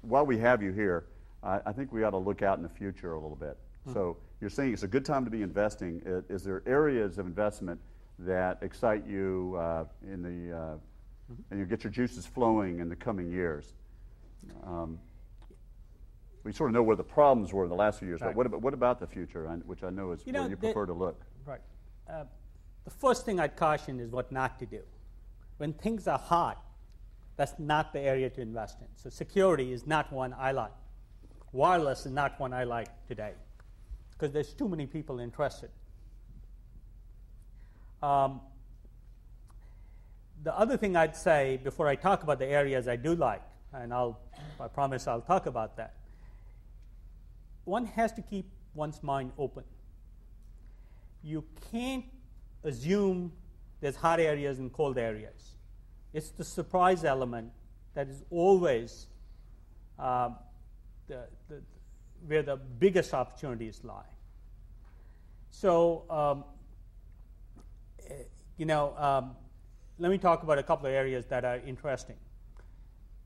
while we have you here, I think we ought to look out in the future a little bit. So you're saying it's a good time to be investing. Is there areas of investment that excite you and you get your juices flowing in the coming years? We sort of know where the problems were in the last few years, right. but what about the future, which I know is where you prefer to look? Right. The first thing I'd caution is what not to do. When things are hot, that's not the area to invest in. So security is not one I like. Wireless is not one I like today because there's too many people interested. The other thing I'd say before I talk about the areas I do like, and I promise I'll talk about that, one has to keep one's mind open. You can't assume there's hot areas and cold areas. It's the surprise element that is always where the biggest opportunities lie. So, let me talk about a couple of areas that are interesting.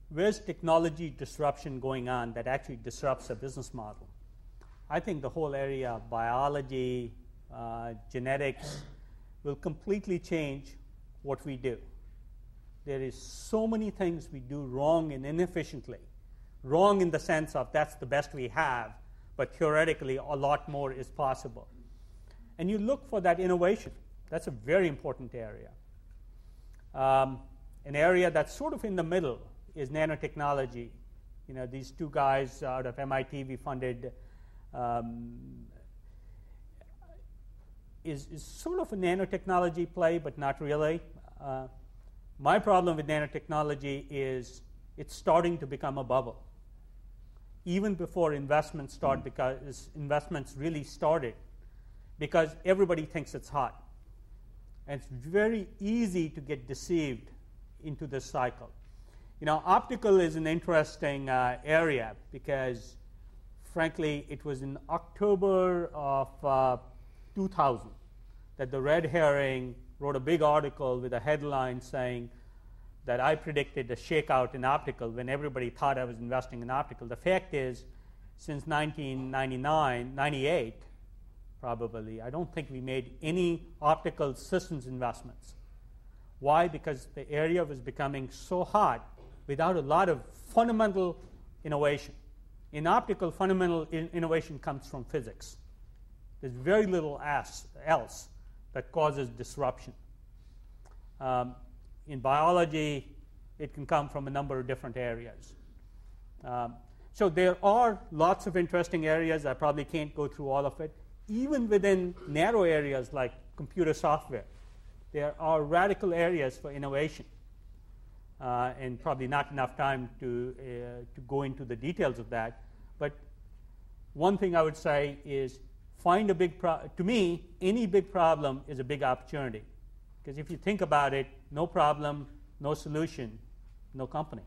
Where's technology disruption going on that actually disrupts a business model? I think the whole area of biology, genetics will completely change what we do. There is so many things we do wrong and inefficiently. Wrong in the sense of that's the best we have, but theoretically a lot more is possible. And you look for that innovation. That's a very important area. An area that's sort of in the middle is nanotechnology. These two guys out of MIT we funded is sort of a nanotechnology play, but not really. My problem with nanotechnology is it's starting to become a bubble. Even before investments start, because investments really started, because everybody thinks it's hot. And it's very easy to get deceived into this cycle. Optical is an interesting area because, frankly, it was in October of 2000 that the Red Herring wrote a big article with a headline saying that I predicted a shakeout in optical when everybody thought I was investing in optical. The fact is, since 98, probably, I don't think we made any optical systems investments. Why? Because the area was becoming so hot without a lot of fundamental innovation. In optical, fundamental innovation comes from physics. There's very little else that causes disruption. In biology, it can come from a number of different areas. So there are lots of interesting areas. I probably can't go through all of it. Even within narrow areas like computer software, there are radical areas for innovation. And probably not enough time to go into the details of that. But one thing I would say is find a big problem. To me, any big problem is a big opportunity. Because if you think about it, no problem, no solution, no company.